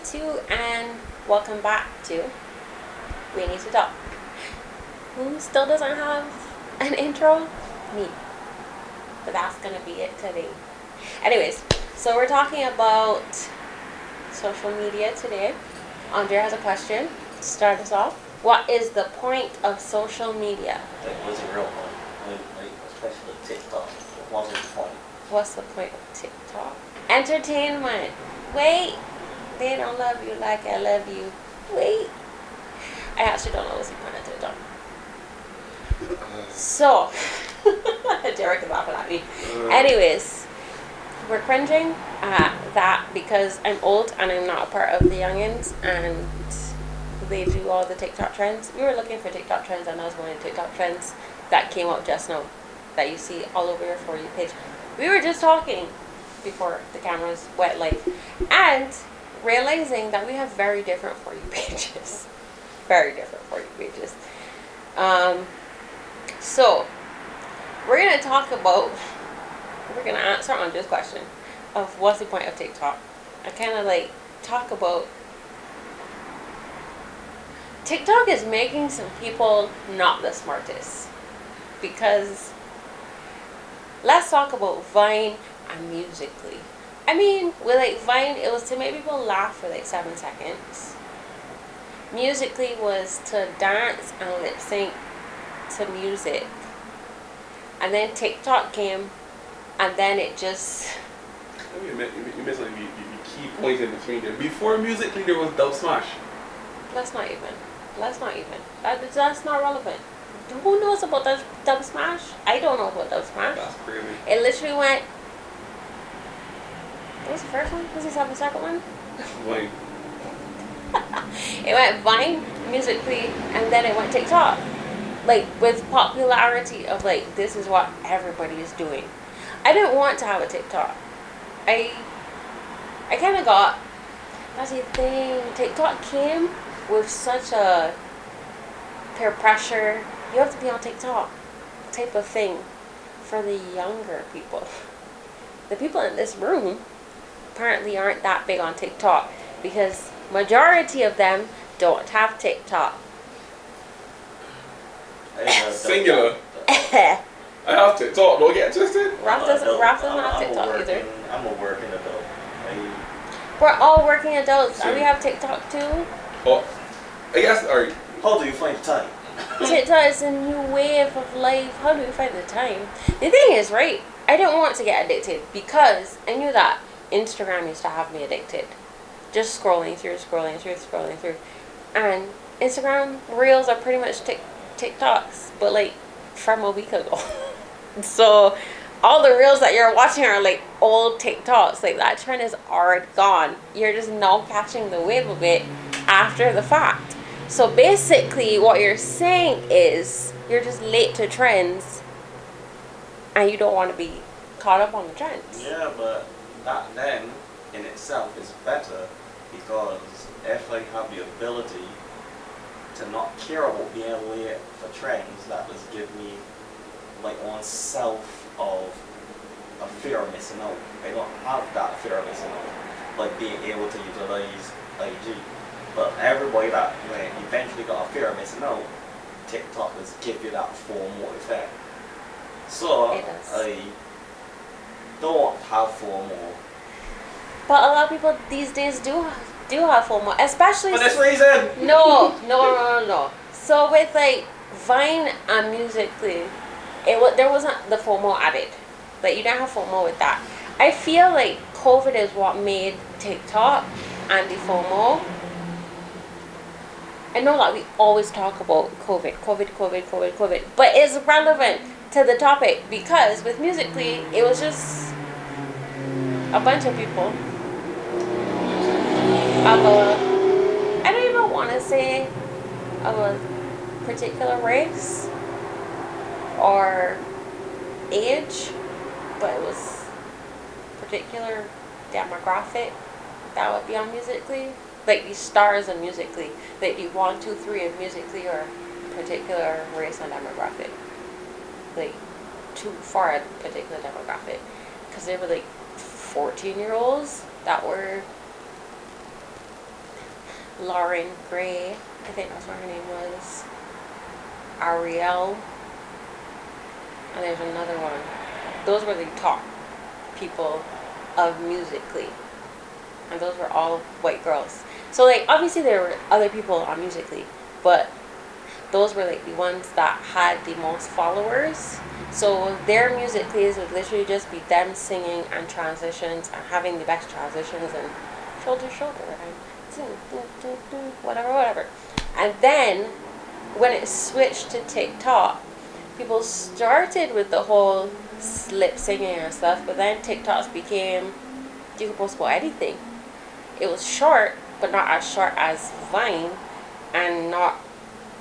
2, and welcome back to We Need to Talk. Who still doesn't have an intro? Me. But that's gonna be it today. Anyways, so we're talking about social media today. Andrea has a question to start us off. What is the point of social media? Like, what's the real point? Like, especially TikTok. What's the point? What's the point of TikTok? Entertainment. Wait. They don't love you like I love you. Wait. I actually don't know what's the point of TikTok. So, Derek is laughing at me. Anyways, we're cringing at that because I'm old and I'm not a part of the youngins, and they do all the TikTok trends. We were looking for TikTok trends, and that was one of the TikTok trends that came up just now that you see all over your For You page. We were just talking before the cameras went live and realizing that we have very different For You pages. Very different For You pages. So, we're going to answer Andre's question of what's the point of TikTok. I kind of talk about TikTok is making some people not the smartest, because let's talk about Vine and Musical.ly. I mean, with Vine, it was to make people laugh for 7 seconds. Musical.ly was to dance and lip sync to music. And then TikTok came, and then it just... You missed the key point in between there. Before Musical.ly, there was Dub Smash. Let's not even. That's not relevant. Who knows about Dub Smash? I don't know about Dub Smash. That's crazy. It literally went... What was the first one? Was the second one? Vine. It went Vine, Musical.ly, and then it went TikTok. With popularity of this is what everybody is doing. I didn't want to have a TikTok. I kind of got, that's the thing, TikTok came with such a peer pressure, you have to be on TikTok type of thing for the younger people. The people in this room apparently aren't that big on TikTok, because majority of them don't have TikTok. Singular. I have TikTok. Don't get twisted. Raph doesn't have TikTok either. I'm a working adult. We're all working adults. And we have TikTok too. Oh, I guess. Alright. How do you find the time? TikTok is a new wave of life. How do we find the time? The thing is, right, I didn't want to get addicted because I knew that Instagram used to have me addicted. Just scrolling through. And Instagram Reels are pretty much TikToks, but from a week ago. So all the Reels that you're watching are old TikToks. That trend is already gone. You're just now catching the wave of it after the fact. So basically what you're saying is you're just late to trends and you don't want to be caught up on the trends. Yeah, but that then in itself is better, because if I have the ability to not care about being late for trends, that does give me one self of a fear of missing out. I don't have that fear of missing out, being able to utilize IG. But everybody that eventually got a fear of missing out, TikTok does give you that FOMO effect. So I don't have FOMO. But a lot of people these days do have FOMO, especially for this reason. No. So with Vine and Musical.ly, there wasn't the FOMO added. You didn't have FOMO with that. I feel COVID is what made TikTok and the FOMO. I know we always talk about COVID, but it's relevant to the topic because with Musical.ly, it was just a bunch of people. I don't even want to say of a particular race or age, but it was particular demographic that would be on Musical.ly. The stars on Musical.ly, the 1, 2, 3 of Musical.ly are particular race and demographic. For a particular demographic, because they were 14-year-olds that were Lauren Gray, I think that's what her name was, Ariel, and there's another one. Those were the top people of Musically, and those were all white girls. So like obviously there were other people on Musically, but those were like the ones that had the most followers. So their Musicallys would literally just be them singing and transitions and having the best transitions and shoulder to shoulder and whatever. And then when it switched to TikTok, people started with the whole lip singing and stuff, but then TikToks became, you could post about anything. It was short, but not as short as Vine, and not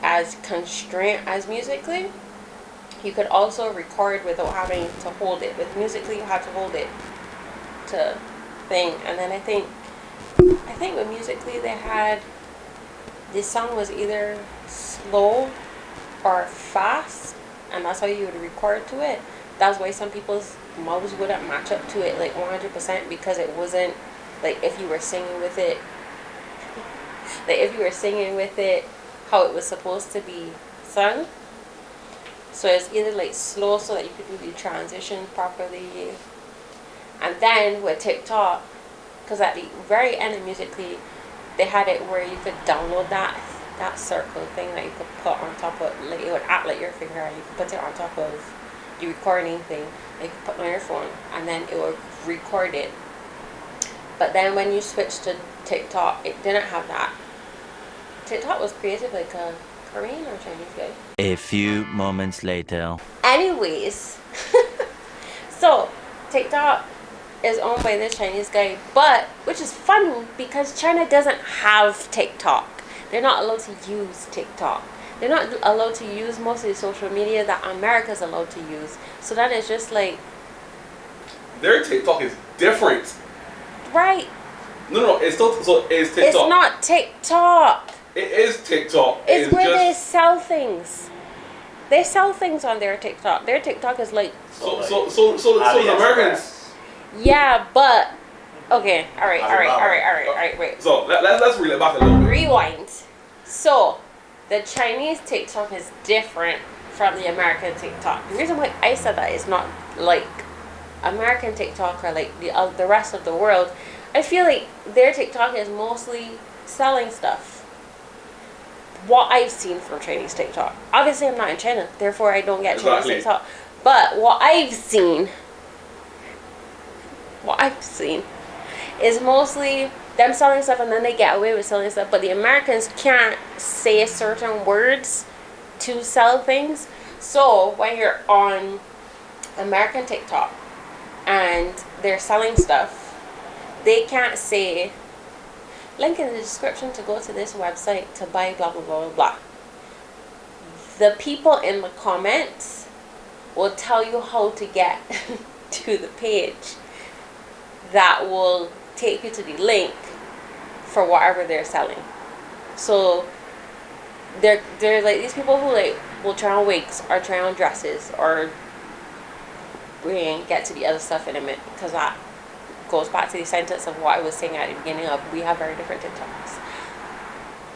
as constrained as Musically. You could also record without having to hold it. With Musically, you had to hold it to thing. And then I think with Musically they had, the song was either slow or fast, and that's how you would record to it. That's why some people's mouths wouldn't match up to it like 100%, because it wasn't like if you were singing with it how it was supposed to be sung. So it's either like slow so that you could do the transition properly. And then with TikTok, because at the very end of Musically, they had it where you could download that circle thing that you could put on top of, like it would act like your finger, and you could put it on top of the recording thing. You could put it on your phone, and then it would record it. But then when you switched to TikTok, it didn't have that. TikTok was created like a Korean or Chinese guy. A few moments later. Anyways, so TikTok is owned by this Chinese guy, but which is funny because China doesn't have TikTok. They're not allowed to use TikTok. They're not allowed to use most of the social media that America's allowed to use. So then it's just like, their TikTok is different. right? No, it's still, so it's TikTok. It's not TikTok. It is TikTok. It's where they sell things. They sell things on their TikTok. Their TikTok is like, So the Americans. yeah, but okay, all right, wait. So let's reel it back a little bit. Rewind. So the Chinese TikTok is different from the American TikTok. The reason why I said that is not like American TikTok or like the rest of the world. I feel like their TikTok is mostly selling stuff. What I've seen from Chinese TikTok. Obviously, I'm not in China, therefore I don't get Chinese TikTok. But what I've seen is mostly them selling stuff, and then they get away with selling stuff. But the Americans can't say certain words to sell things. So when you're on American TikTok and they're selling stuff, they can't say, link in the description to go to this website to buy blah blah blah blah blah. The people in the comments will tell you how to get to the page that will take you to the link for whatever they're selling. So they're like these people who like will try on wigs or try on dresses, or we ain't get to the other stuff in a minute, because that goes back to the sentence of what I was saying at the beginning of, we have very different TikToks.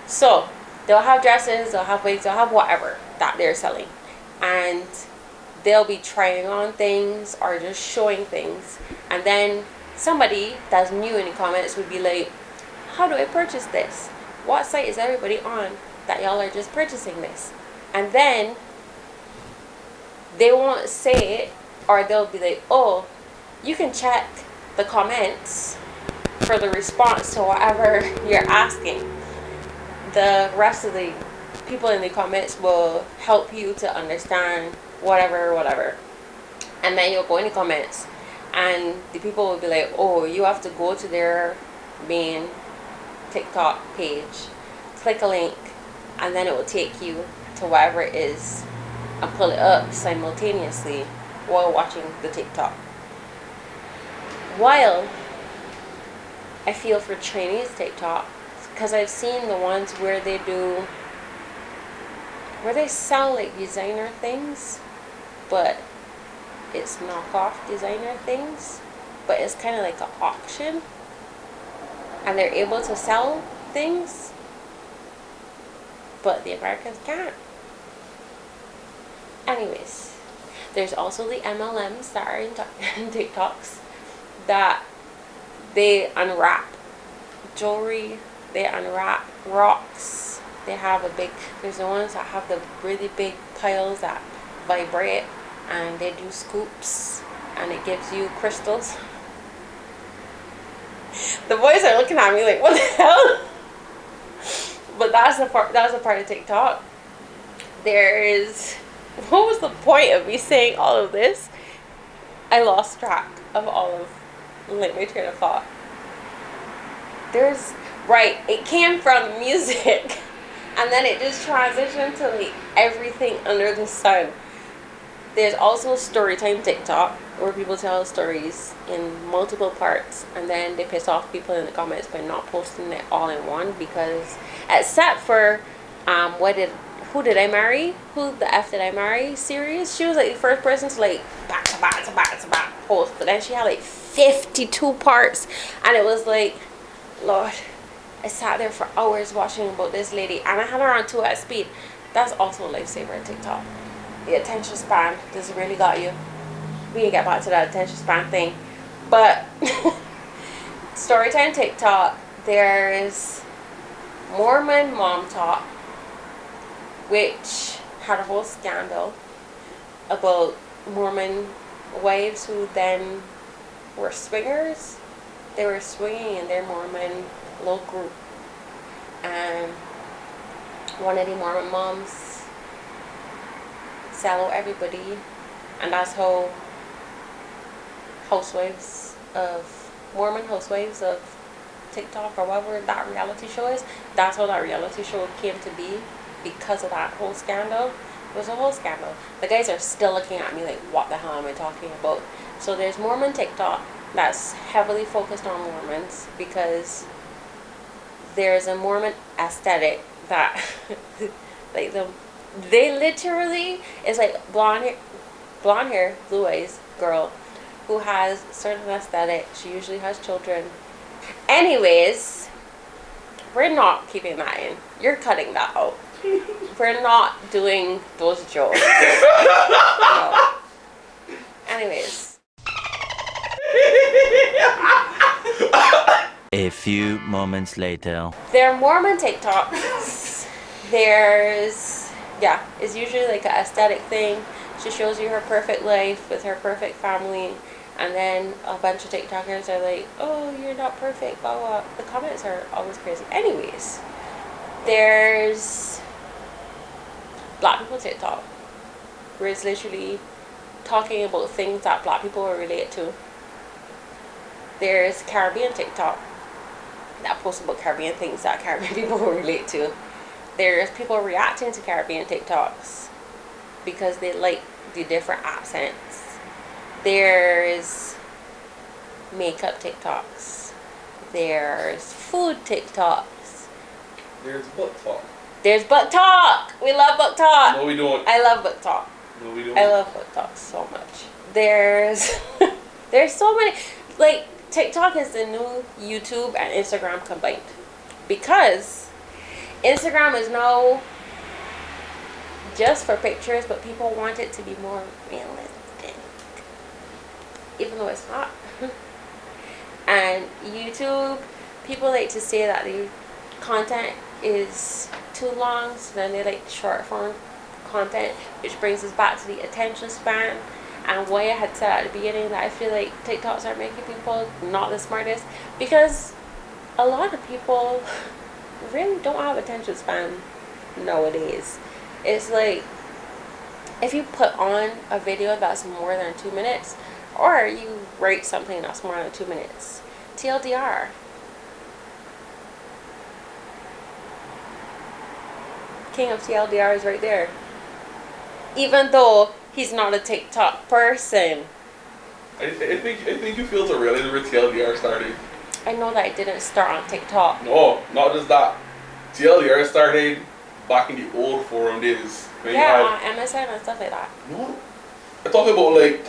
So they'll have dresses, they'll have wigs, they'll have whatever that they're selling, and they'll be trying on things or just showing things, and then somebody that's new in the comments would be like, how do I purchase this? What site is everybody on that y'all are just purchasing this? And then they won't say it, or they'll be like, oh, you can check the comments for the response to whatever you're asking. The rest of the people in the comments will help you to understand whatever. And then you'll go in the comments, and the people will be like, oh, you have to go to their main TikTok page, click a link, and then it will take you to whatever it is and pull it up simultaneously while watching the TikTok. While I feel for Chinese TikTok, because I've seen the ones where they sell like designer things, but it's knockoff designer things, but it's kind of like an auction, and they're able to sell things but the Americans can't. Anyways, there's also the MLMs that are in TikToks that they unwrap jewelry, they unwrap rocks. They have there's the ones that have the really big piles that vibrate, and they do scoops, and it gives you crystals. The boys are looking at me like, what the hell? But that's a part of TikTok. What was the point of me saying all of this? I lost track of all of my train of thought. It came from music, and then it just transitioned to like everything under the sun. There's also storytime TikTok, where people tell stories in multiple parts, and then they piss off people in the comments by not posting it all in one, because except for Who Did I Marry? Who the F Did I Marry series, she was like the first person to like back to back post, but then she had like 52 parts, and it was like, Lord, I sat there for hours watching about this lady, and I had her on 2x speed. That's also a lifesaver at TikTok. The attention span just really got you. We can get back to that attention span thing. But storytime TikTok, there's Mormon Mom Talk, which had a whole scandal about Mormon wives who then were swingers. They were swinging in their Mormon little group, and one of the Mormon moms sell out everybody, and that's how Mormon housewives of TikTok, or whatever that reality show is, that's how that reality show came to be, because of that whole scandal. It was a whole scandal. The guys are still looking at me like, what the hell am I talking about? So there's Mormon TikTok that's heavily focused on Mormons, because there's a Mormon aesthetic that like they literally is like blonde hair, blue eyes girl who has certain aesthetic. She usually has children. Anyways, we're not keeping that in. You're cutting that out. We're not doing those jokes. No. Anyways. A few moments later. There are Mormon TikToks. It's usually like an aesthetic thing. She shows you her perfect life with her perfect family, and then a bunch of TikTokers are like, oh, you're not perfect, blah, blah. The comments are always crazy. Anyways, there's Black people TikTok, where it's literally talking about things that Black people are related to. There's Caribbean TikTok that posts about Caribbean things that Caribbean people relate to. There's people reacting to Caribbean TikToks because they like the different accents. There's makeup TikToks. There's food TikToks. There's BookTok. There's BookTok. We love BookTok. No, we don't. I love BookTok. No, we don't. I love BookTok so much. There's so many, like, TikTok is the new YouTube and Instagram combined, because Instagram is now just for pictures, but people want it to be more realistic, even though it's not. And YouTube, people like to say that the content is too long, so then they like short form content, which brings us back to the attention span. And why I had said at the beginning that I feel like TikToks are making people not the smartest, because a lot of people really don't have attention span nowadays. It's like, if you put on a video that's more than 2 minutes, or you write something that's more than 2 minutes, TLDR. King of TLDR is right there. Even though he's not a TikTok person. I think you feel to realize where TLDR started. I know that it didn't start on TikTok. No, not just that. TLDR started back in the old forum days. When on MSN and stuff like that. No. I'm talking about like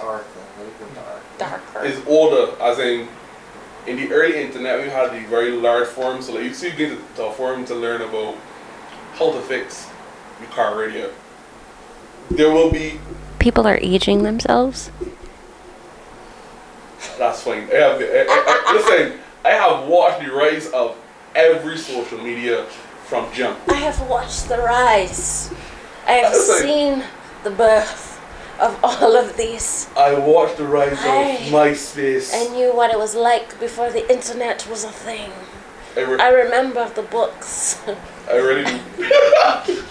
Darker. It's older, as in the early internet we had the very large forums. So like you see, you get to a forum to learn about how to fix your car radio. There will be. People are aging themselves. That's fine. Listen, I have watched the rise of every social media from jump. I have watched the rise. I have seen the birth of all of these. I watched the rise of MySpace. I knew what it was like before the internet was a thing. I remember the books. I really do.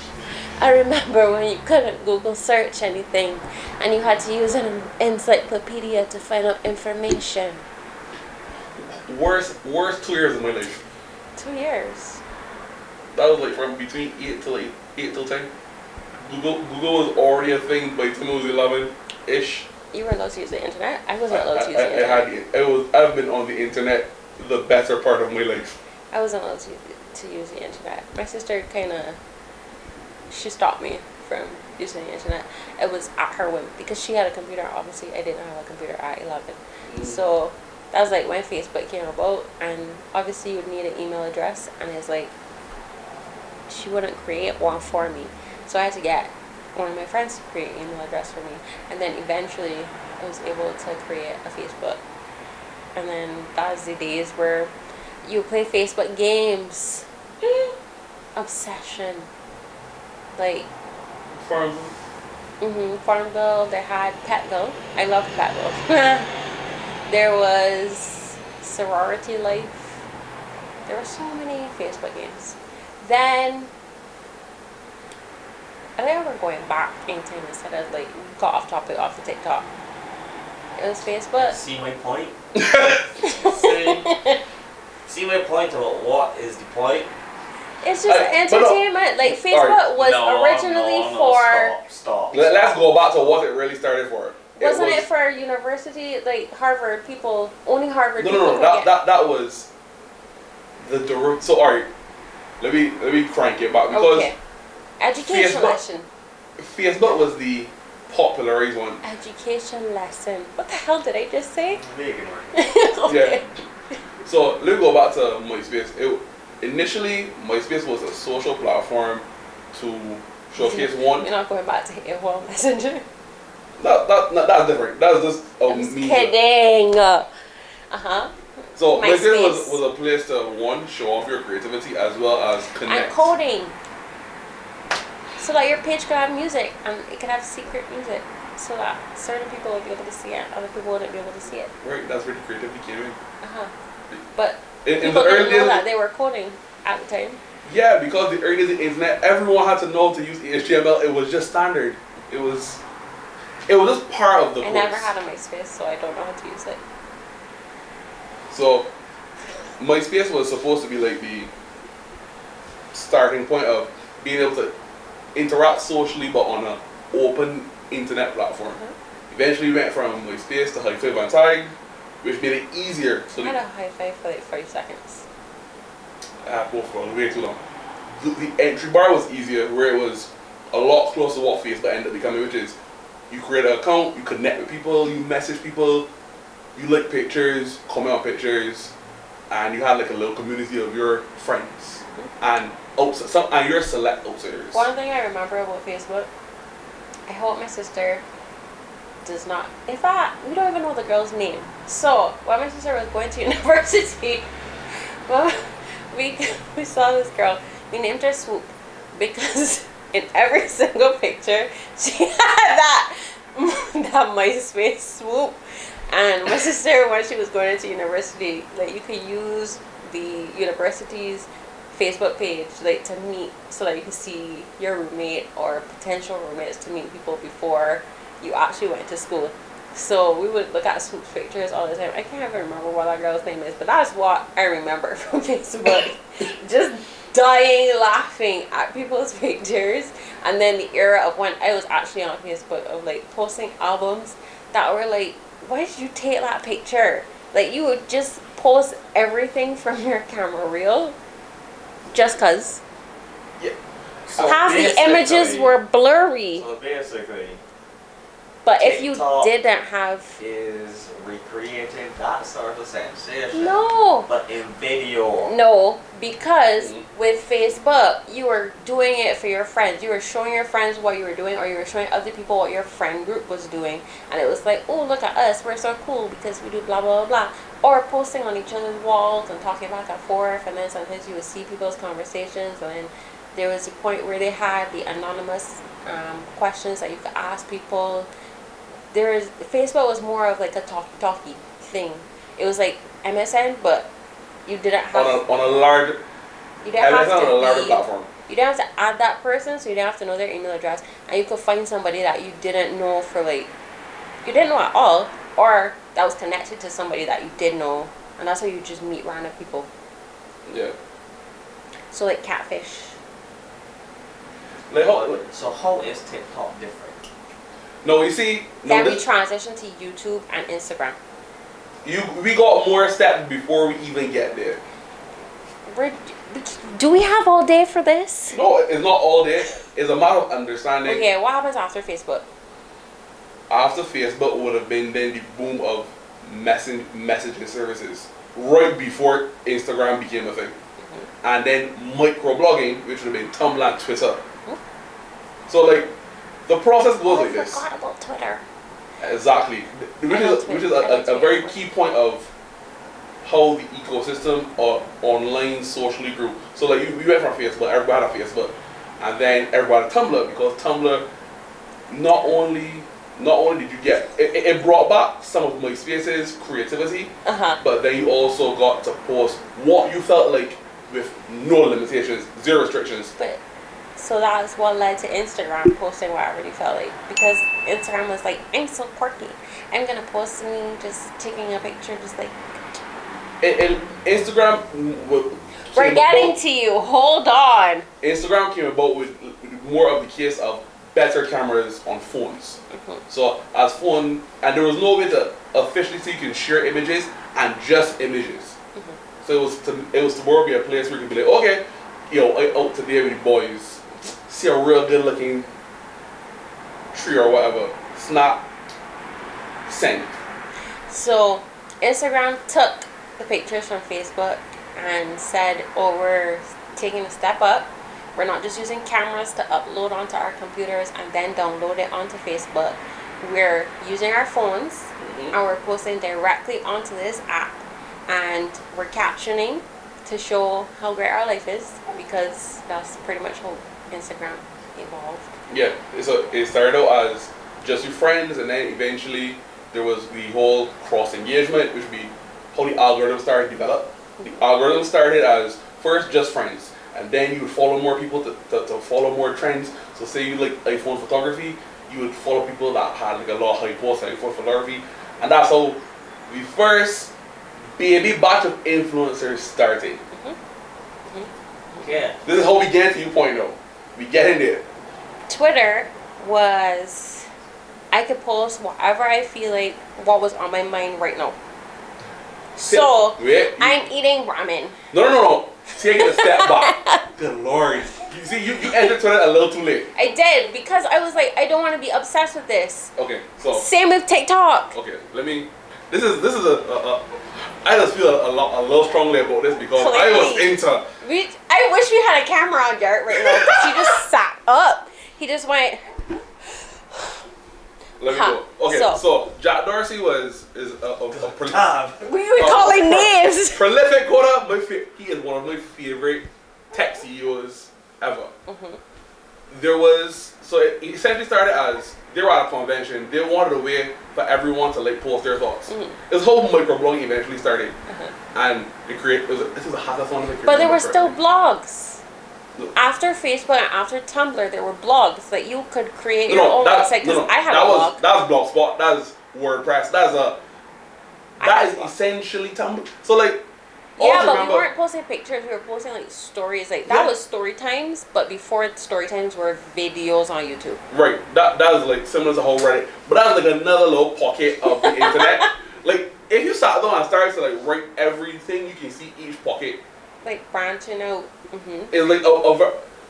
I remember when you couldn't Google search anything and you had to use an encyclopedia to find out information. Worst 2 years of my life. 2 years. That was like from between 8 till 10. Google was already a thing by the time I was 11-ish. You were allowed to use the internet? I wasn't allowed to use the internet. I've been on the internet the better part of my life. I wasn't allowed to use the internet. My sister she stopped me from using the internet. It was at her whim because she had a computer. Obviously, I didn't have a computer at 11. So that was like when Facebook came about, and obviously you would need an email address, and it's like she wouldn't create one for me. So I had to get one of my friends to create an email address for me, and then eventually I was able to create a Facebook. And then that was the days where you play Facebook games. Obsession. Like Farmville. Farmville. They had Petville. I loved Petville. There was Sorority Life. There were so many Facebook games. Then I think we're going back in time instead of like got off topic off the TikTok. It was Facebook. See my point? See my point about what is the point? It's just entertainment. Like Facebook was originally for. Stop. Let's go back to what it really started for. Wasn't it for university, like Harvard people? Only Harvard people. No. That was the direct. So alright, let me crank it back because education lesson. Facebook was the popularized one. Education lesson. What the hell did I just say? Vegan one. Yeah. So let me go back to MySpace. Initially, MySpace was a social platform to showcase one. You're not going back to AOL Messenger. That's different. That's just a I'm kidding. So MySpace was a place to one, show off your creativity as well as connect. And coding. So that your page could have music and it could have secret music. So that certain people would be able to see it, other people wouldn't be able to see it. Right, that's where the creativity came in. But in people the early didn't know days, that they were coding at the time. Yeah, because the early days of the internet, everyone had to know to use HTML. It was just standard. It was just part of the course. I never had a MySpace, so I don't know how to use it. So MySpace was supposed to be like the starting point of being able to interact socially but on an open internet platform. Eventually we went from MySpace to High Five and Tag, which made it easier. So I had a high five for like 5 seconds. Both for way too long. The entry bar was easier, where it was a lot closer to what Facebook ended up becoming, which is you create an account, you connect with people, you message people, you like pictures, comment on pictures, and you had like a little community of your friends and your select outsiders. One thing I remember about Facebook, I hope my sister does not. In fact, we don't even know the girl's name. So when my sister was going to university, well, we saw this girl. We named her Swoop because in every single picture she had that MySpace Swoop. And my sister, when she was going into university, like you could use the university's Facebook page like to meet, so that you could see your roommate or potential roommates to meet people before you actually went to school. So we would look at Swoop's pictures all the time. I can't even remember what that girl's name is, but that's what I remember from Facebook. Just dying laughing at people's pictures. And then the era of when I was actually on Facebook of like posting albums that were like, why did you take that picture? Like you would just post everything from your camera reel just cause. Yeah. So half the images were blurry. So basically, But if you TikTok didn't have... is recreating that sort of sensation. No. But in video. No, because with Facebook, you were doing it for your friends. You were showing your friends what you were doing, or you were showing other people what your friend group was doing. And it was like, oh, look at us. We're so cool because we do blah, blah, blah, blah. Or posting on each other's walls and talking back and forth. And then sometimes you would see people's conversations. And then there was a point where they had the anonymous questions that you could ask people. Facebook was more of like a talkie thing. It was like MSN, but you didn't have on a larger. You didn't have to on a larger platform. You didn't have to add that person, so you didn't have to know their email address, and you could find somebody that you didn't know for like you didn't know at all, or that was connected to somebody that you did know, and that's how you just meet random people. Yeah. So like catfish. Like So how is TikTok different? No, you see. Then we transitioned to YouTube and Instagram. We got more steps before we even get there. Do we have all day for this? No, it's not all day. It's a matter of understanding. Okay, what happens after Facebook? After Facebook would have been then the boom of messaging services right before Instagram became a thing. And then microblogging, which would have been Tumblr and Twitter. So like the process goes like this. I forgot about Twitter. Exactly. Which is a very key point of how the ecosystem or online socially grew. So like we went from Facebook, everybody had a Facebook, and then everybody had Tumblr, because Tumblr not only did you get it brought back some of MySpace's creativity, but then you also got to post what you felt like with no limitations, zero restrictions. But so that's what led to Instagram posting what I really felt like, because Instagram was like, I'm so quirky, I'm gonna post me just taking a picture, just like. And Instagram. We're getting to you. Hold on. Instagram came about with more of the case of better cameras on phones. So as phone, and there was no way to officially say you can share images and just images. So it was to more be a place where you could be like, okay, I out today with the boys, see a real good looking tree or whatever, snap, send. So Instagram took the pictures from Facebook and said, oh, we're taking a step up. We're not just using cameras to upload onto our computers and then download it onto Facebook. We're using our phones and we're posting directly onto this app, and we're captioning to show how great our life is, because that's pretty much how Instagram evolved. Yeah, so it started out as just your friends, and then eventually there was the whole cross engagement, which would be how the algorithm started to develop. The algorithm started as first just friends, and then you would follow more people to follow more trends. So say you like iPhone photography, you would follow people that had like a lot of high posts on iPhone photography, and that's how the first baby batch of influencers started. Yeah. This is how we get to your point though. We get in there. Twitter was, I could post whatever I feel like, what was on my mind right now. So, I'm eating ramen. No. Take it a step back. Good Lord. You see, you entered Twitter a little too late. I did, because I was like, I don't want to be obsessed with this. Okay, so. Same with TikTok. Okay, this is a I just feel a little strongly about this, because Clearly. I was into. I wish we had a camera on Garrett right now, because he just sat up. He just went. Let me go. Okay, so Jack Dorsey is a we were calling names. Prolific quota. He is one of my favorite tech CEOs ever. It essentially started as they were at a convention. They wanted a way for everyone to like post their thoughts. This whole microblogging eventually started, and this was a hackathon. But there were still blogs. After Facebook and after Tumblr, there were blogs that you could create your own website. Because I have a blog. That's Blogspot. That's WordPress. That is essentially Tumblr. So like. Yeah, but we weren't posting pictures. We were posting like stories. Like that was story times, but before story times were videos on YouTube. Right. That is like similar to whole Reddit, but that was like another little pocket of the internet. Like if you sat down and started to like write everything, you can see each pocket. Like branching out. It's like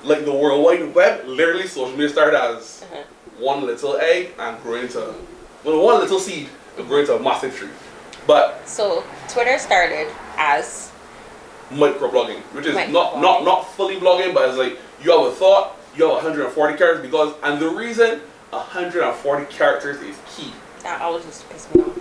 like the World Wide Web. Literally, social media started as one little egg and grow into, well, one little seed and grow into a massive tree. But So Twitter started as microblogging, which is Microblogging. not fully blogging, but it's like you have a thought, you have 140 characters because, and the reason 140 characters is key that always used to piss me off.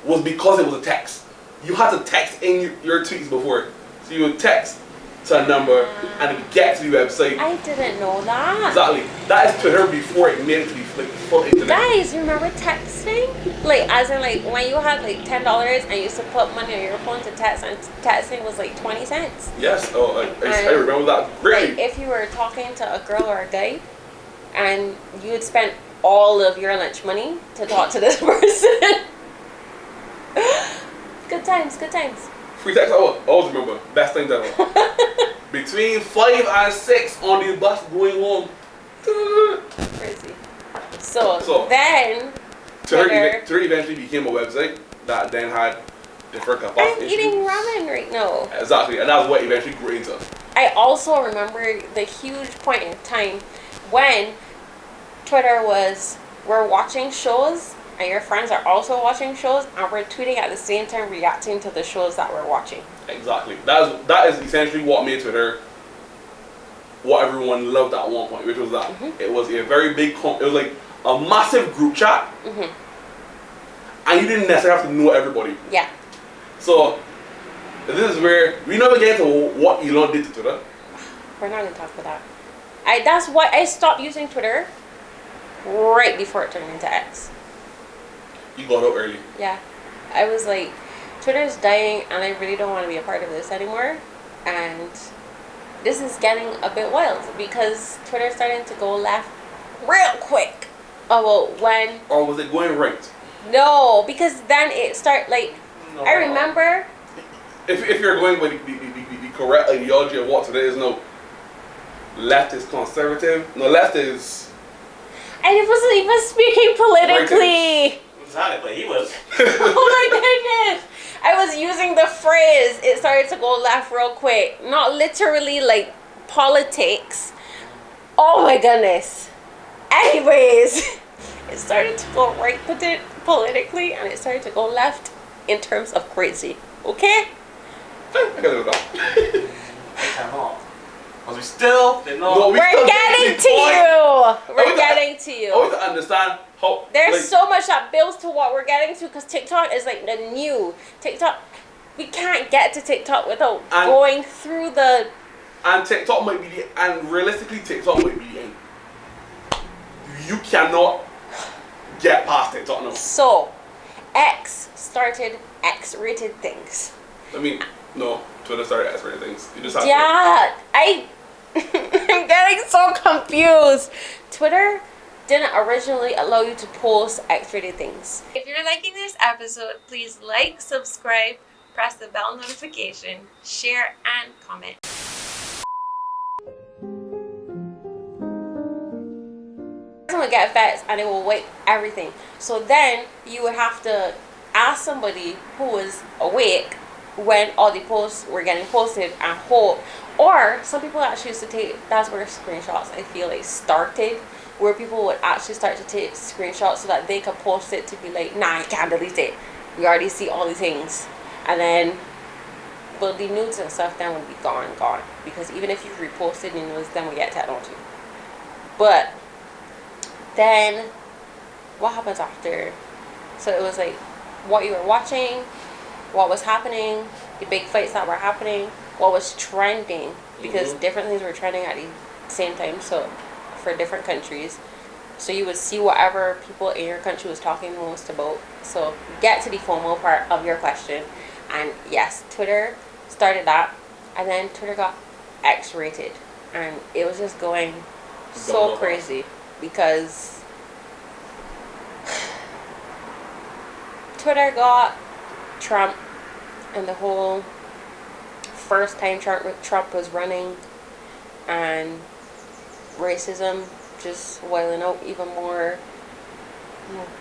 was because it was a text. You had to text in your tweets before, so you would text to a number and it get to the website. I didn't know that. Exactly. That is Twitter before it made it to be like full internet. Guys, you remember texting? Like, as in, like, when you had like $10 and you used to put money on your phone to text, and texting was like 20 cents. Yes. Oh, I remember that greatly. Like, if you were talking to a girl or a guy, and you would spend all of your lunch money to talk to this person. Good times, good times. Free text hour. Always remember. Best thing ever. Between 5 and 6 on the bus going home. Crazy. So then Twitter eventually became a website that then had different capacity. I'm eating ramen right now. Exactly, and that's what eventually grew into. I also remember the huge point in time when Twitter was, we're watching shows and your friends are also watching shows and we're tweeting at the same time reacting to the shows that we're watching. Exactly. That is essentially what made Twitter what everyone loved at one point, which was that it was a very big, it was like a massive group chat, and you didn't necessarily have to know everybody. Yeah. So this is where we never get into what Elon did to Twitter. We're not gonna talk about that. That's why I stopped using Twitter right before it turned into X. You got up early. Yeah. I was like, Twitter's dying and I really don't want to be a part of this anymore. And this is getting a bit wild because Twitter's starting to go left real quick. Oh, well, when... Or was it going right? No, because then it like... No. I remember... If you're going with the correct ideology of what today is, no. Left is conservative. No, left is... I wasn't even speaking politically. Exactly, but he was. Oh my goodness. I was using the phrase, it started to go left real quick. Not literally like politics. Oh my goodness. Anyways, it started to go right politically and it started to go left in terms of crazy. Okay? I gotta go down. I cannot. Because we still did not. No, We're getting to you. We're getting to I you. want to understand how... There's like, so much that builds to what we're getting to because TikTok is like the new TikTok. We can't get to TikTok without going through the... And TikTok might be the... And realistically, TikTok might be the end. You cannot get past TikTok now. So, X started X-rated things. I mean, no. Twitter started X-rated things. You just have Yeah, I'm getting so confused. Twitter didn't originally allow you to post X-rated things. If you're liking this episode, please like, subscribe, press the bell notification, share, and comment. Would get vexed and it will wipe everything. So then you would have to ask somebody who was awake when all the posts were getting posted and hope. Or some people actually used to take, that's where screenshots I feel like started, where people would actually start to take screenshots so that they could post it to be like, nah, you can't delete it. We already see all these things. And then, well, the nudes and stuff then would be gone. Because even if you reposted the nudes, then we get tagged onto. But then, what happens after? So it was like, what you were watching, what was happening, the big fights that were happening, what was trending, because different things were trending at the same time, so for different countries. So you would see whatever people in your country was talking the most about. So get to the FOMO part of your question. And yes, Twitter started that, and then Twitter got X-rated, and it was just going so crazy because Twitter got Trump and the whole first time Trump was running, and racism just wailing out even more.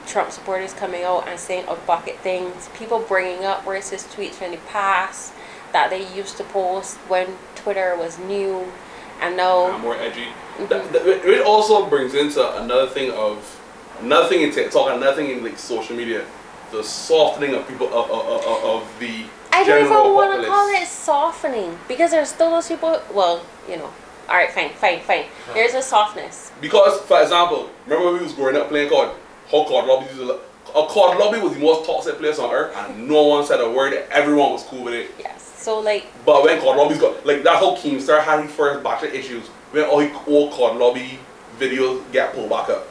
Trump supporters coming out and saying out-of-pocket things, people bringing up racist tweets from the past that they used to post when Twitter was new, and now more edgy. It also brings into another thing of Nothing in TikTok and nothing in like social media. The softening of people of the I don't general even want to populace. call it softening because there's still those people. Well, you know. All right, fine. There's a softness. Because, for example, remember when we was growing up playing COD? How COD lobbies used to look. A COD lobby was the most toxic place on earth, and no one said a word. Everyone was cool with it. Yes. So like. But when COD lobbies got like that, whole Keemstar had his first batch of issues when all the old COD lobby videos get pulled back up.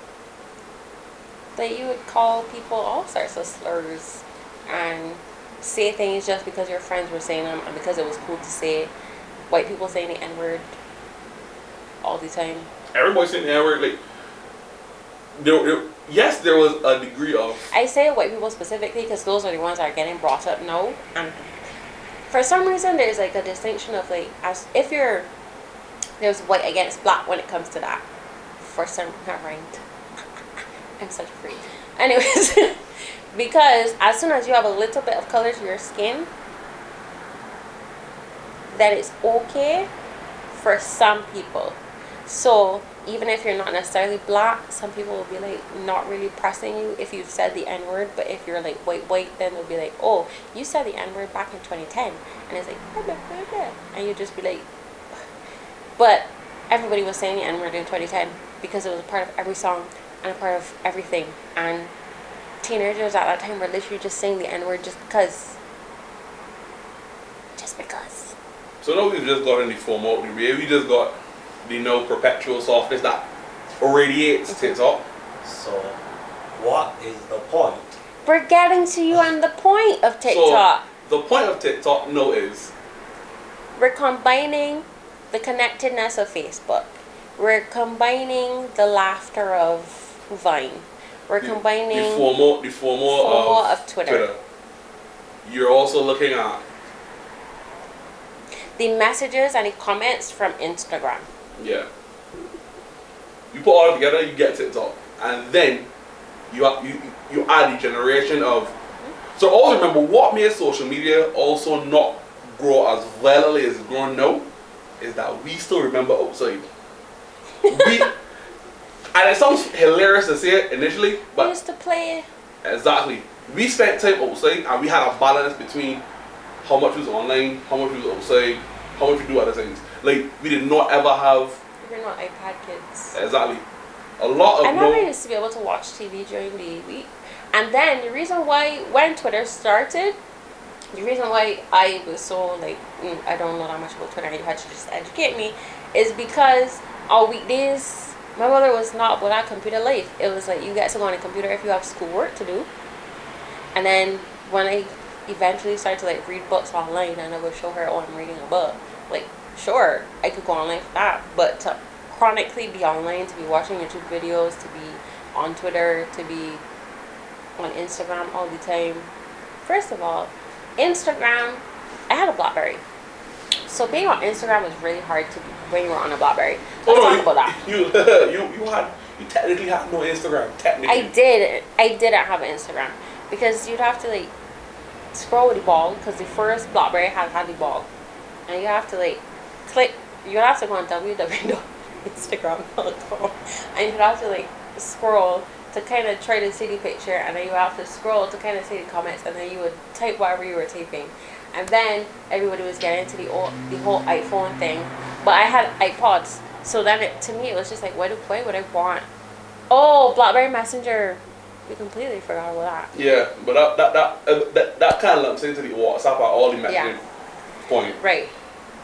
That you would call people all sorts of slurs and say things just because your friends were saying them and because it was cool to say. White people saying the N-word all the time. Everybody saying the N-word, like yes, there was a degree of. I say white people specifically because those are the ones that are getting brought up now, and for some reason there's like a distinction of like as if you're there's white against black when it comes to that. For some not rhymed. I'm such a freak. Anyways, because as soon as you have a little bit of color to your skin, that it's okay for some people. So even if you're not necessarily black, some people will be like not really pressing you if you've said the N-word. But if you're like white, then they'll be like, oh, you said the N-word back in 2010, and it's like blah, blah, blah, blah. And you just be like, but everybody was saying the N-word in 2010 because it was a part of every song and a part of everything. And teenagers at that time were literally just saying the N-word just because. So now we've just got in the formal degree. We just got the perpetual softness that radiates TikTok. So, what is the point? We're getting to you on the point of TikTok. So, the point of TikTok is we're combining the connectedness of Facebook. We're combining the laughter of Vine. We're combining the formal of Twitter. You're also looking at the messages and the comments from Instagram. Yeah. You put all together, you get TikTok, and then you add the generation of. So always remember what made social media also not grow as violently as it's grown now is that we still remember outside. And it sounds hilarious to say it initially, but we used to play. Exactly. We spent time outside and we had a balance between how much was online, how much was outside, how much we do other things. Like, we did not ever have. We're not iPad kids. Exactly. A lot of. I never used to be able to watch TV during the week. And then the reason why, when Twitter started, the reason why I was so like, I don't know that much about Twitter, you had to just educate me, is because on weekdays, my mother was not about that computer life. It was like, you get to go on a computer if you have schoolwork to do. And then when I eventually started to like read books online and I would show her, oh, I'm reading a book, like, sure, I could go online for that. But to chronically be online, to be watching YouTube videos, to be on Twitter, to be on Instagram all the time. First of all, Instagram, I had a BlackBerry. So being on Instagram was really hard to be when you were on a BlackBerry. Let's talk about that. You technically had no Instagram. Technically. I didn't have an Instagram because you'd have to like scroll with the ball because the first BlackBerry had the ball, and you have to like click. You'd have to go on www.instagram.com and you'd have to like scroll to kind of try to see the picture, and then you have to scroll to kind of see the comments, and then you would type whatever you were typing. And then everybody was getting into the whole iPhone thing, but I had iPods, so then to me it was just like, why would I want? Oh, BlackBerry Messenger, we completely forgot about that. Yeah, but that kind of lumps into the WhatsApp at all the messaging point. Right,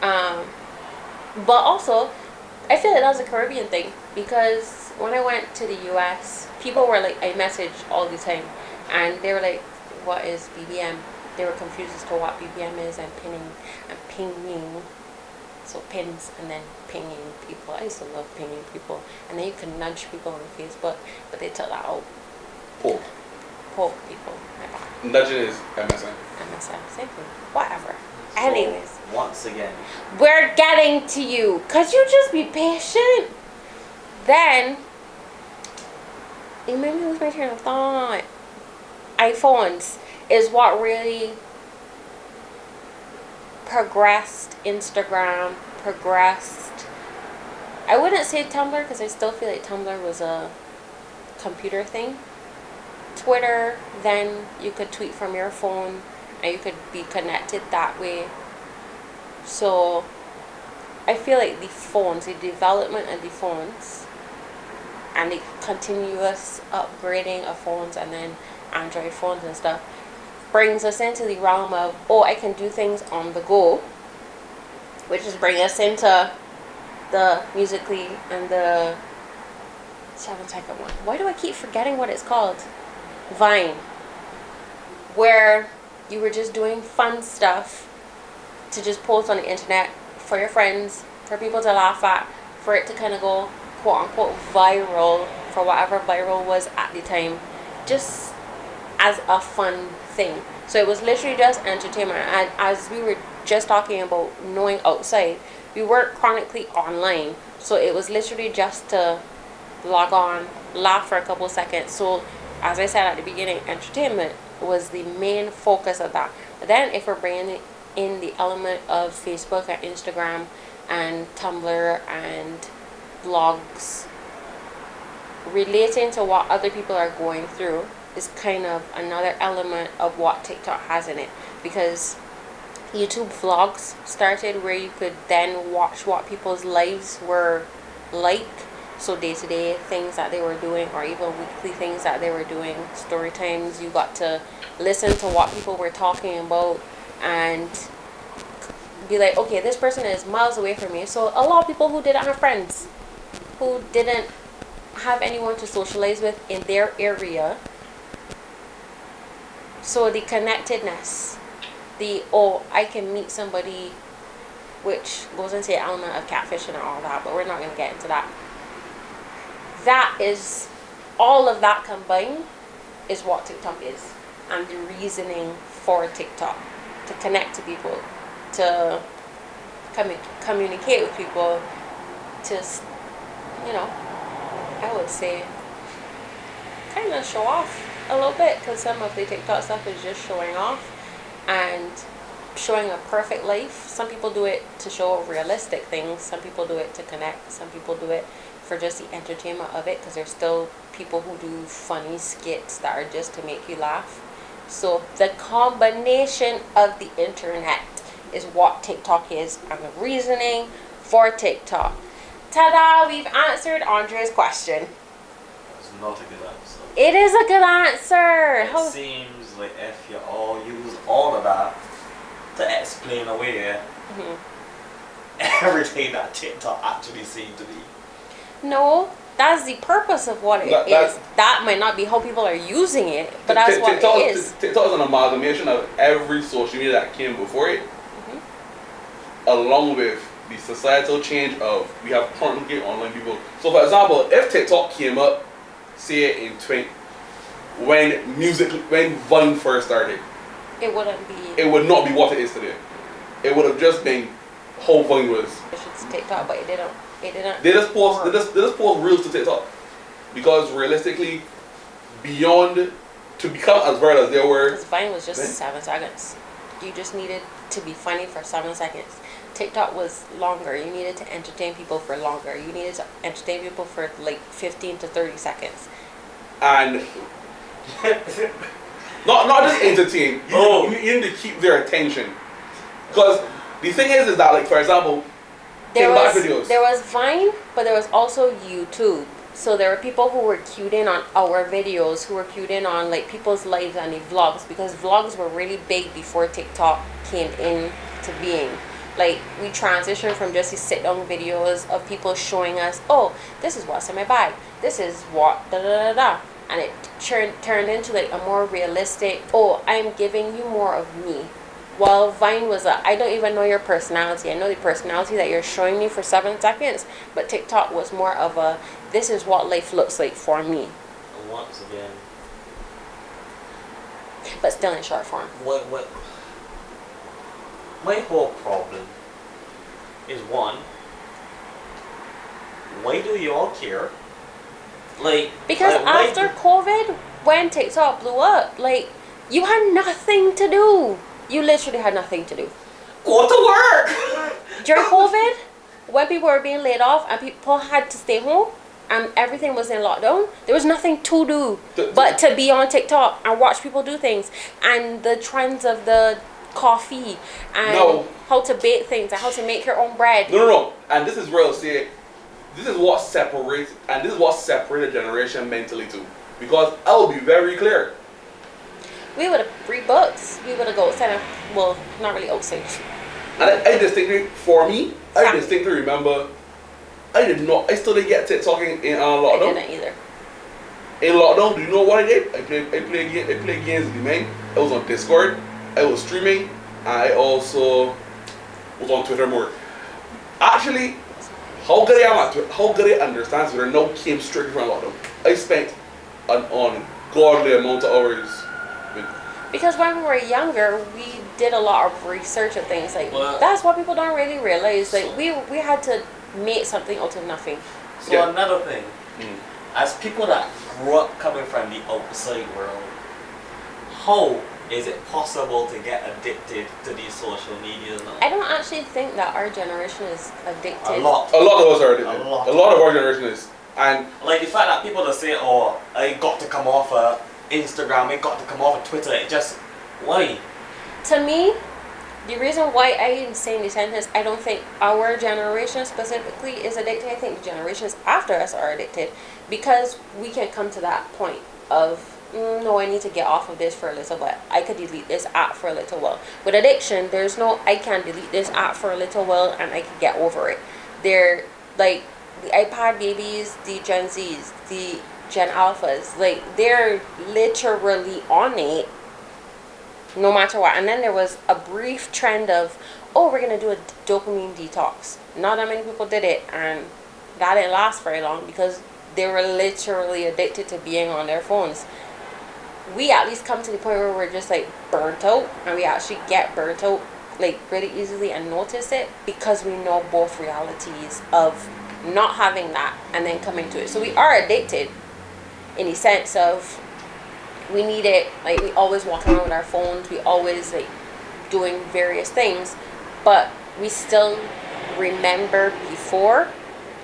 but also, I feel like that was a Caribbean thing because when I went to the US, people were like, I message all the time, and they were like, what is BBM? They were confused as to what BBM is, and pinning and pinging. So pins and then pinging people. I used to love pinging people. And then you can nudge people on Facebook, but they took that out. Poke people. Nudging is MSN. Same thing. Whatever. So, anyways. Once again. We're getting to you. Could you just be patient? Then, you made me lose my train of thought. iPhones is what really progressed Instagram, progressed. I wouldn't say Tumblr because I still feel like Tumblr was a computer thing. Twitter, then you could tweet from your phone and you could be connected that way. So I feel like the development of the phones and the continuous upgrading of phones and then Android phones and stuff brings us into the realm of, oh, I can do things on the go, which is bring us into the Musical.ly and the 7-second one. Why do I keep forgetting what it's called? Vine, where you were just doing fun stuff to just post on the internet for your friends, for people to laugh at, for it to kind of go quote unquote viral, for whatever viral was at the time, just as a fun thing. So it was literally just entertainment. And as we were just talking about knowing outside, we weren't chronically online, so it was literally just to log on, laugh for a couple seconds. So as I said at the beginning, entertainment was the main focus of that. But then if we're bringing in the element of Facebook and Instagram and Tumblr and blogs, relating to what other people are going through is kind of another element of what TikTok has in it. Because YouTube vlogs started where you could then watch what people's lives were like. So day-to-day things that they were doing, or even weekly things that they were doing, story times. You got to listen to what people were talking about and be like, okay, this person is miles away from me. So a lot of people who didn't have friends, who didn't have anyone to socialize with in their area. So the connectedness, I can meet somebody, which goes into the element of catfishing and all that, but we're not going to get into that. That is, all of that combined is what TikTok is, and the reasoning for TikTok, to connect to people, to communicate with people, to, I would say, kind of show off a little bit, because some of the TikTok stuff is just showing off and showing a perfect life. Some people do it to show realistic things, some people do it to connect, some people do it for just the entertainment of it, because there's still people who do funny skits that are just to make you laugh. So the combination of the internet is what TikTok is, and the reasoning for TikTok. Ta-da! We've answered Andrea's question. That's not a good answer. It is a good answer. It seems like if you all use all of that to explain away everything that TikTok actually seemed to be. No, that's the purpose of what it is. That might not be how people are using it, but that's what it is. TikTok is an amalgamation of every social media that came before it, along with the societal change of we have currently online people. So for example, if TikTok came up, say when Vine first started, it would not be what it is today. It would have just been how Vine was. It's TikTok, but it didn't. They just post reels to TikTok, because realistically, beyond to become as viral as they were, because Vine was just 7 seconds. You just needed to be funny for 7 seconds. TikTok was longer. You needed to entertain people for longer. You needed to entertain people for like 15 to 30 seconds. And not just entertain. You need to keep their attention. Because the thing is that, like, for example, there was Vine, but there was also YouTube. So there were people who were cued in on our videos, who were cued in on like people's lives and the vlogs, because vlogs were really big before TikTok came into being. Like, we transitioned from just these sit-down videos of people showing us, oh, this is what's in my bag, this is what da-da-da-da, and it turned into like a more realistic, oh, I'm giving you more of me. While Vine was I don't even know your personality, I know the personality that you're showing me for 7 seconds, but TikTok was more of a, this is what life looks like for me. And once again, but still in short form. What my whole problem is, one, why do you all care? Like, because after COVID, when TikTok blew up, like, you had nothing to do. You literally had nothing to do. Go to work! During COVID, when people were being laid off and people had to stay home, and everything was in lockdown, there was nothing to do The- but to be on TikTok and watch people do things, and the trends of the coffee and No. how to bake things and how to make your own bread. No. And this is where I'll say, this is what separates, and this is what separated a generation mentally too. Because I'll be very clear. We would have read books. We would have go outside. Well, not really outside. And I distinctly, for me, I Fact. distinctly remember, I still didn't get TikTok in I lockdown. didn't either. In lockdown, do you know what I did? I played games with the man. I was on Discord. I was streaming. And I also was on Twitter more. Actually, how good I am at Twitter, how good I understand Twitter now came straight from lockdown. I spent an ungodly amount of hours with. Because when we were younger, we did a lot of research of things. Like Well- that's what people don't really realize. Like we had to make something out of nothing. So Yeah. another thing, as people that grew up coming from the outside world, how is it possible to get addicted to these social medias now? I don't actually think that our generation is addicted. A lot. A lot of us are addicted. A lot. A lot of our generation is. And Like the fact that people that say, "Oh, I got to come off of Instagram, I got to come off of Twitter," it just why? To me, the reason why I am saying this sentence, I don't think our generation specifically is addicted. I think the generations after us are addicted because we can come to that point of, no, I need to get off of this for a little bit. I could delete this app for a little while. With addiction, there's no, I can delete this app for a little while and I can get over it. They're like the iPad babies, the Gen Zs, the Gen Alphas, like they're literally on it no matter what. And then there was a brief trend of, oh, we're gonna do a dopamine detox. Not that many people did it, and that didn't last very long because they were literally addicted to being on their phones. We at least come to the point where we're just like burnt out, and we actually get burnt out like really easily and notice it because we know both realities of not having that and then coming to it. So we are addicted in the sense of we need it, like we always walk around with our phones, we always like doing various things, but we still remember before.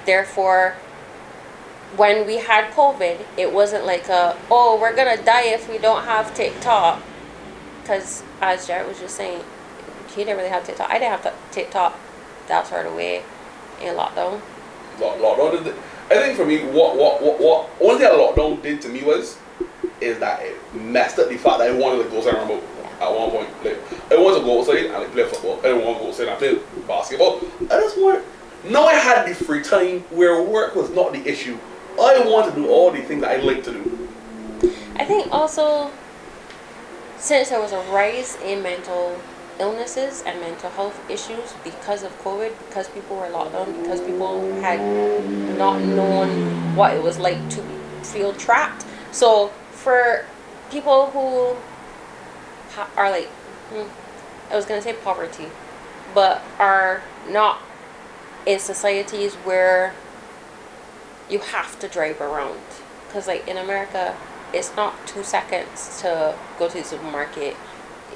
Therefore, when we had COVID, it wasn't like oh, we're gonna die if we don't have TikTok, because as Jared was just saying, he didn't really have TikTok. I didn't have TikTok that sort of way in lockdown. lockdown. I think for me, what only thing that lockdown did to me is that it messed up the fact that I wanted to go outside and remote at one point. Like I wanted to go outside and like play football. I didn't want to go outside and play basketball. I just want. Now I had the free time where work was not the issue. I want to do all the things that I like to do. I think also, since there was a rise in mental illnesses and mental health issues because of COVID, because people were locked down, because people had not known what it was like to feel trapped. So for people who are like, I was gonna say poverty, but are not in societies where you have to drive around, because like in America, it's not 2 seconds to go to the supermarket.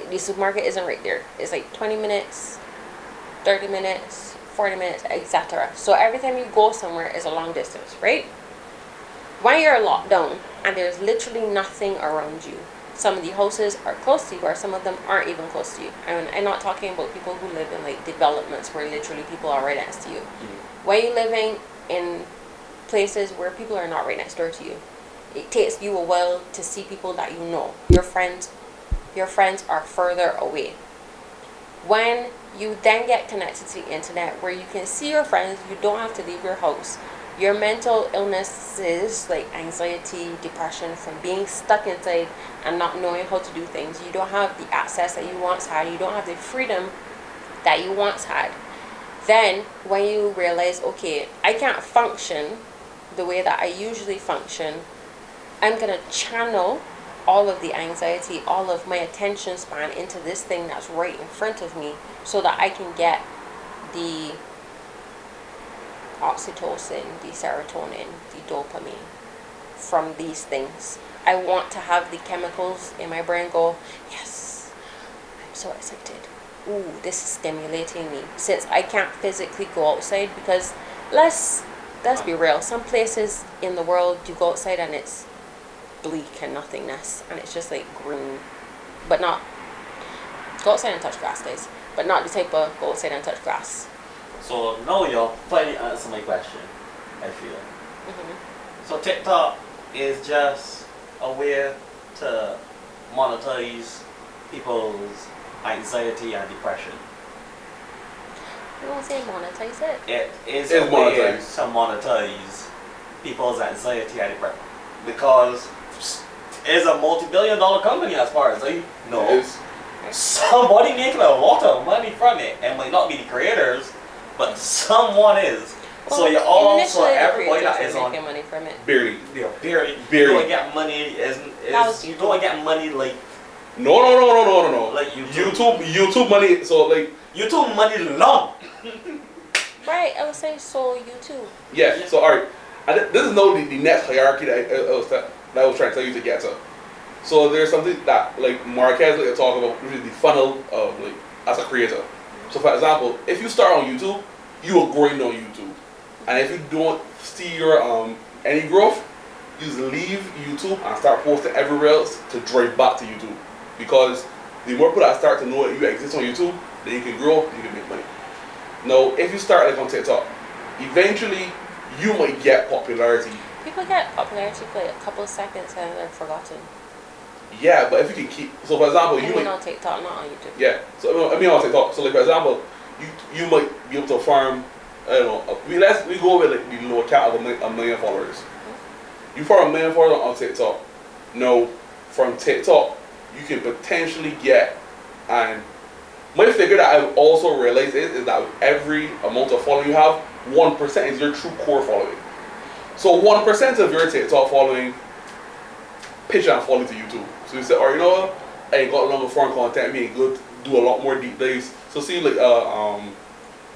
The supermarket isn't right there. It's like 20 minutes, 30 minutes, 40 minutes, etc. So every time you go somewhere is a long distance, right? When you're locked down and there's literally nothing around you, some of the houses are close to you or some of them aren't even close to you. I mean, I'm not talking about people who live in like developments where literally people are right next to you. When you're living in places where people are not right next door to you, it takes you a while to see people that you know. Your friends are further away. When you then get connected to the internet where you can see your friends, you don't have to leave your house. Your mental illnesses like anxiety, depression from being stuck inside and not knowing how to do things. You don't have the access that you once had. You don't have the freedom that you once had. Then when you realize, okay, I can't function the way that I usually function, I'm going to channel all of the anxiety, all of my attention span into this thing that's right in front of me so that I can get the oxytocin, the serotonin, the dopamine from these things. I want to have the chemicals in my brain go, yes, I'm so excited. Ooh, this is stimulating me. Since I can't physically go outside, because let's let's be real. Some places in the world, you go outside and it's bleak and nothingness, and it's just like green, but not. Go outside and touch grass, guys. But not the type of go outside and touch grass. So now you're finally answering my question, I feel. Mm-hmm. So TikTok is just a way to monetize people's anxiety and depression. You won't say monetize it. It is It's a way monetized. to monetize people's anxiety and depression. Because it's a multi-billion-dollar company as far as I know. It's, Somebody making a lot of money from it. It might not be the creators, but someone is. So you're also initially the everybody that creators is were on. making money from it. barely. Yeah, barely. Barely. You don't get money That was you don't get money like No. Like YouTube money. So like, YouTube money long. Right, I was saying so YouTube. yeah. So alright, this is no the next hierarchy that I was trying to tell you to get to. So there's something that like Marquez like to talk about, which is the funnel of like as a creator. So for example, if you start on YouTube, you are growing on YouTube, and if you don't see your any growth, you just leave YouTube and start posting everywhere else to drive back to YouTube, because the more people that start to know that you exist on YouTube, then you can grow, you can make money. Now, if you start like on TikTok, eventually you might get popularity. People get popularity for like a couple of seconds and they're forgotten. Yeah, but if you can keep, so for example, you I mean might, on TikTok, not on YouTube. yeah. So I mean on TikTok. So like for example, you might be able to farm. I don't know. We go with like the lower count of a million followers. You farm 1 million followers on TikTok. Now, from TikTok, you can potentially get, and my figure that I've also realized is that with every amount of following you have, 1% is your true core following. So 1% of your TikTok following pitch and fall into YouTube. So you say, oh, you know what? I ain't got longer foreign content. Me ain't good. Do a lot more deep dives. So see, like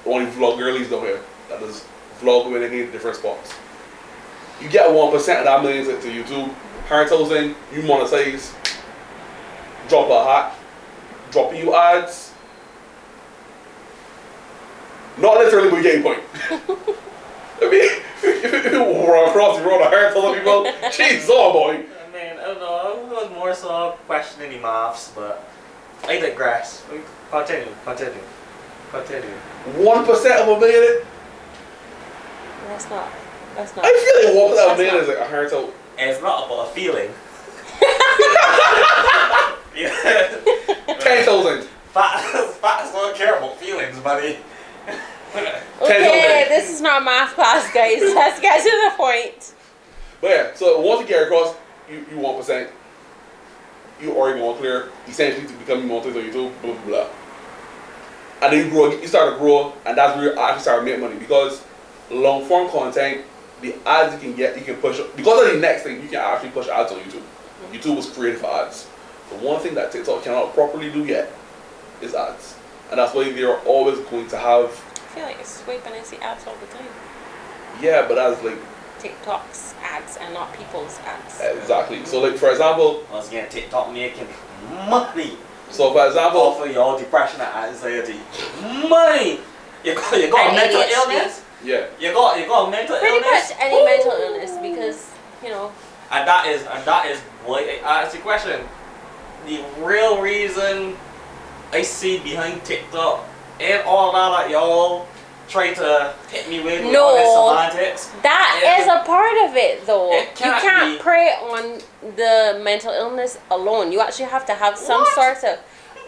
one of the vlog girlies down here that does vlog when they get different spots. You get 1% of that million to YouTube. 100,000, you monetize. Drop a hat. Dropping you ads. Not literally, but you get your point. I mean, if you run across the road, 100,000 people, jeez, oh boy. I mean, I don't know. I was more so questioning the maths, but I digress. Continue. 1% of a million. That's not. I feel like 1% of a million is like 100,000. It's not about a feeling. 10,000. Facts don't care about feelings, buddy. Okay, this is not math class, guys. Let's get to the point. But yeah, so once you get across, you 1%. You already more clear, essentially to become monetized on YouTube, blah blah blah. And then you start to grow, and that's where you actually start to make money, because long form content, the ads you can get, you can push, because of the next thing, you can actually push ads on YouTube. YouTube was created for ads. The one thing that TikTok cannot properly do yet is ads. And that's why they're always going to have. I feel like it's sweeping and see ads all the time. Yeah, but that's like. TikTok's ads and not people's ads. Exactly. So like for example. Once again, TikTok making money. So for example. All for your depression and anxiety. Money! You got a mental ADHD? illness. Yeah. You got a mental Pretty illness. much any mental illness, because, you know. And that is why I asked the question. The real reason I see behind TikTok and all that y'all try to hit me with all this semantics. That is a part of it, though. It You can't prey on the mental illness alone. You actually have to have some sort of,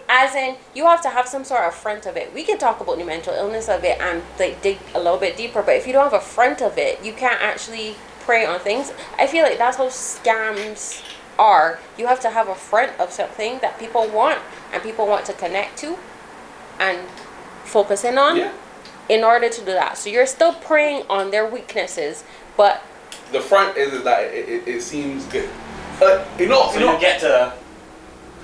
as in, you have to have some sort of front of it. We can talk about the mental illness of it and like dig a little bit deeper, but if you don't have a front of it, you can't actually prey on things. I feel like that's how scams are. You have to have a front of something that people want and people want to connect to and focus in on. Yeah. In order to do that. So you're still preying on their weaknesses, but the front is that it seems good. You get to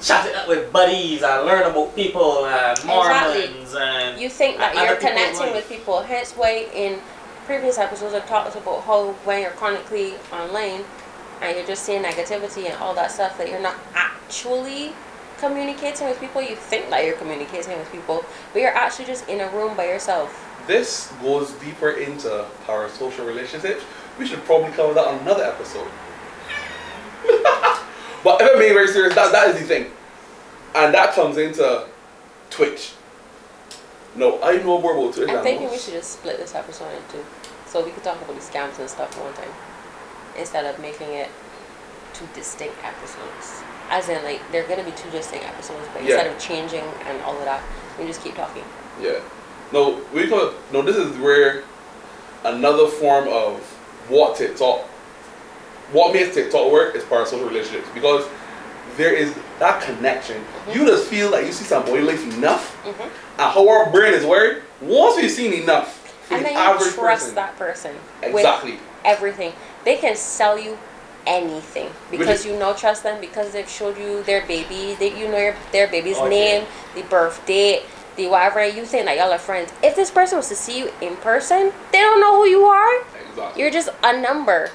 chat it up with buddies and learn about people and Mormons and you think that you're other people's connecting life. with people. Hence why in previous episodes I talked about how when you're chronically online and you're just seeing negativity and all that stuff, that you're not actually communicating with people. You think that you're communicating with people, but you're actually just in a room by yourself. this goes deeper into parasocial relationships. We should probably cover that on another episode. But if I'm being very serious, that is the thing. And that comes into Twitch. No, I know more about Twitch. I'm thinking we should just split this episode in two. So we could talk about the scams and stuff one time. Instead of making it two distinct episodes. As in, like, they're going to be two distinct episodes, but instead of changing and all of that, we just keep talking. Yeah. No, this is where another form of what makes TikTok work is parasocial relationships, because there is that connection. You just feel like you see somebody life enough, and how our brain is wired. Once we've seen enough, and then you trust that person exactly with everything. They can sell you anything because you trust them, because they've showed you their baby, their baby's name, the birth date, the whatever. You think that y'all are friends. If this person was to see you in person, they don't know who you are. Exactly. You're just a number.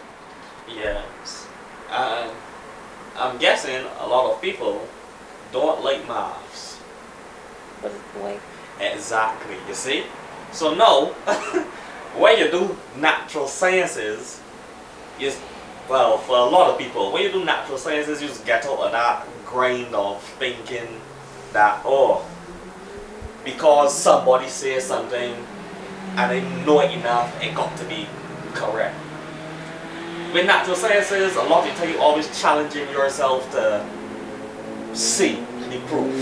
Yes. I'm guessing a lot of people don't like maths. Why? Exactly. You see? So no, when you do natural sciences, for a lot of people, when you do natural sciences, you just get out of that grind of thinking that, because somebody says something and they know it enough, it got to be correct. With natural sciences, a lot of the time you're always challenging yourself to see the proof.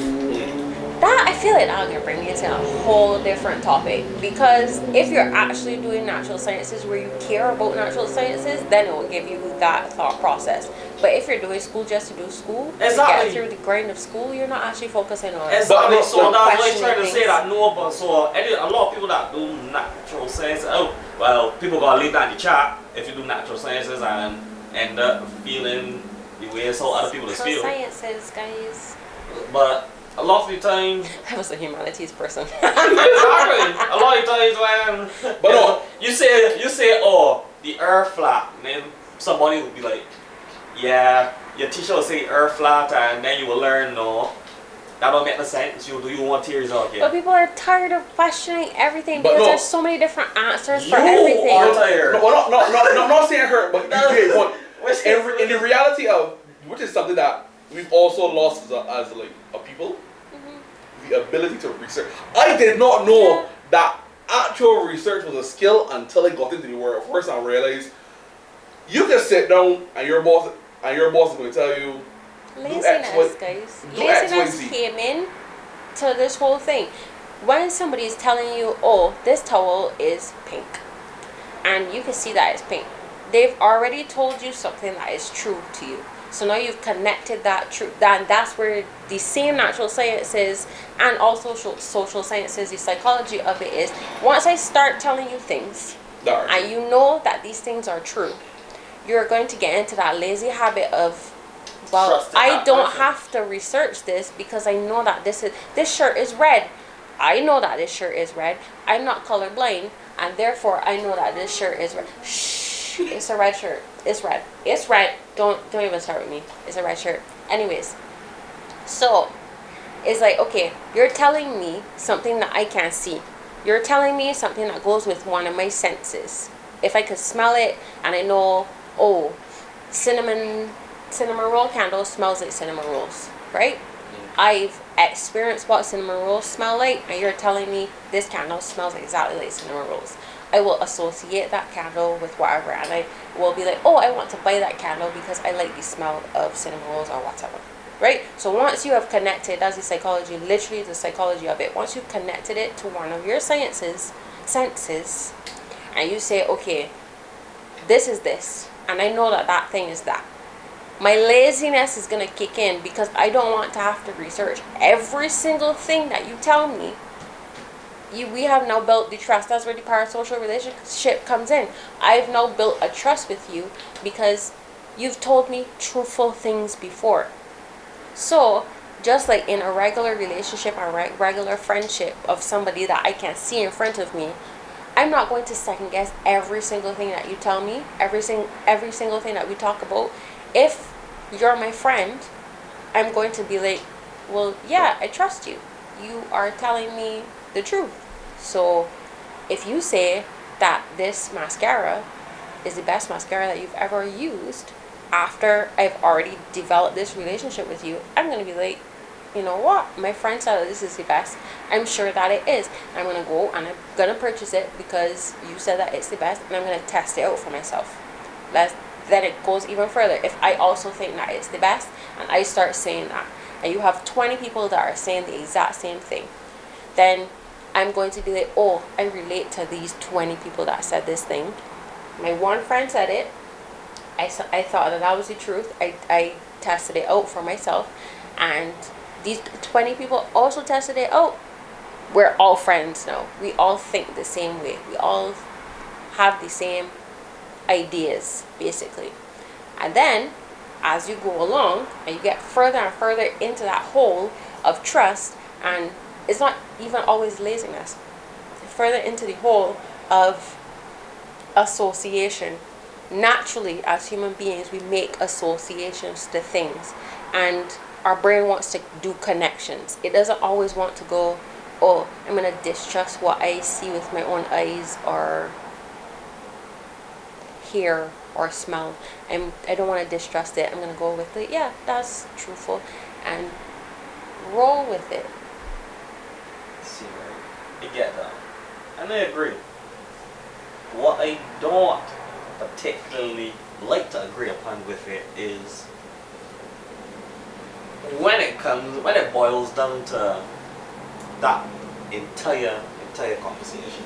That, I feel like that's going to bring me into a whole different topic, because if you're actually doing natural sciences where you care about natural sciences, then it will give you that thought process. But if you're doing school just to do school, to get through the grind of school, you're not actually focusing on exactly. So that's why I'm trying to say that a lot of people that do natural sciences, people gotta leave that in the chat if you do natural sciences and end up feeling the way some other people just feel. Sciences, guys. But a lot of the time, I was a humanities person. Exactly. A lot of times when you say, the earth flat, and then somebody will be like, yeah, your teacher will say earth flat, and then you will learn, no, that don't make no sense. You want theories out here. But people are tired of questioning everything because there's so many different answers for everything. You are tired. No, I'm not saying her, but you get in the reality of, which is something that we've also lost as a people, the ability to research. I did not know that actual research was a skill until I got into the world. First, I realized you can sit down and your boss is going to tell you, laziness, guys. Laziness came in to this whole thing. When somebody is telling you, this towel is pink, and you can see that it's pink, they've already told you something that is true to you. So now you've connected that truth. That's where the same natural sciences and also social sciences, the psychology of it is, once I start telling you things, and you know that these things are true, you're going to get into that lazy habit of, I don't have to research this because I know that this shirt is red. I know that this shirt is red. I'm not colorblind, and therefore I know that this shirt is red. Shh, it's a red shirt. It's red. It's red. Don't even start with me. It's a red shirt. Anyways, so it's like, okay, you're telling me something that I can't see. You're telling me something that goes with one of my senses. If I could smell it and I know, cinnamon roll candle smells like cinnamon rolls, right? I've experienced what cinnamon rolls smell like, and you're telling me this candle smells exactly like cinnamon rolls. I will associate that candle with whatever, and I will be like, I want to buy that candle because I like the smell of cinnamon rolls or whatever, right? So once you have connected, that's the psychology, literally the psychology of it. Once you've connected it to one of your senses, and you say, okay, this is this, and I know that thing is that, my laziness is going to kick in because I don't want to have to research every single thing that you tell me. We have now built the trust. That's where the parasocial relationship comes in. I've now built a trust with you because you've told me truthful things before. So, just like in a regular relationship or regular friendship of somebody that I can see in front of me, I'm not going to second guess every single thing that you tell me, every single thing that we talk about. If you're my friend, I'm going to be like, well, yeah, I trust you. You are telling me the truth. So if you say that this mascara is the best mascara that you've ever used after I've already developed this relationship with you, I'm going to be like, you know what? My friend said that this is the best. I'm sure that it is. I'm going to go and I'm going to purchase it because you said that it's the best, and I'm going to test it out for myself. Then it goes even further. If I also think that it's the best and I start saying that, and you have 20 people that are saying the exact same thing, then I'm going to be like, oh, I relate to these 20 people that said this thing. My one friend said it. I thought that was the truth. I tested it out for myself, and these 20 people also tested it out. We're all friends now. We all think the same way. We all have the same ideas, basically. And then, as you go along, and you get further and further into that hole of trust, and it's not even always laziness, further into the hole of association. Naturally, as human beings, we make associations to things, and our brain wants to do connections. It doesn't always want to go, oh, I'm going to distrust what I see with my own eyes or hear or smell. I don't want to distrust it. I'm going to go with it. Yeah, that's truthful, and roll with it. See, right? I get that. And I agree. What I don't particularly like to agree upon with it is when it boils down to that entire conversation.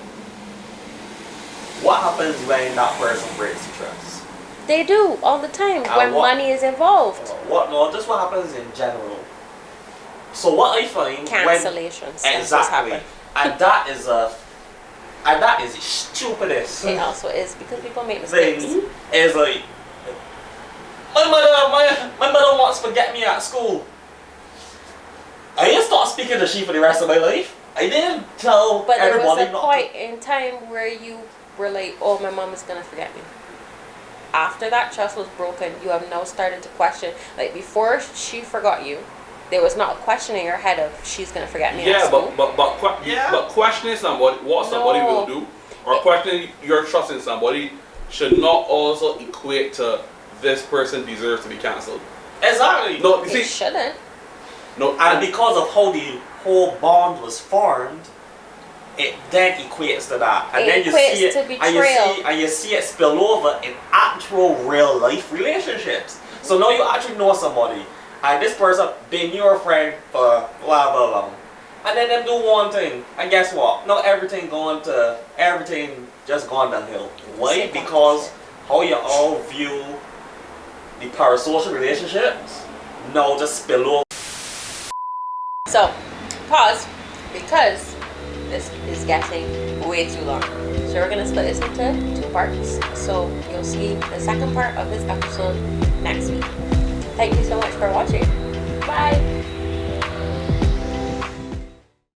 What happens when that person breaks the trust? They do all the time when money is involved. Just what happens in general. So what I find Cancellations. Exactly. And that is the stupidest. It also is, because people make mistakes. Is like, my mother wants to forget me at school. I didn't start speaking to she for the rest of my life. I didn't tell but everybody. But there was a point in time where you were like, oh, my mom is gonna forget me. After that trust was broken, you have now started to question. Like, before she forgot you, there was not a question in your head of she's gonna forget me. Yeah, but questioning somebody, what somebody will do, or questioning your trust in somebody, should not also equate to this person deserves to be cancelled. Exactly. No, you It see, shouldn't. No, and because of how the whole bond was formed, it then equates to that, and then you see it, to betrayal. and you see it spill over in actual real life relationships. So now you actually know somebody, and this person been your friend for blah blah blah, and then them do one thing, and guess what? Now everything just gone downhill. Why? Because how you all view the parasocial relationships now just spill over. So, pause, because this is getting way too long. So we're going to split this into 2 parts. So you'll see the second part of this episode next week. Thank you so much for watching. Bye!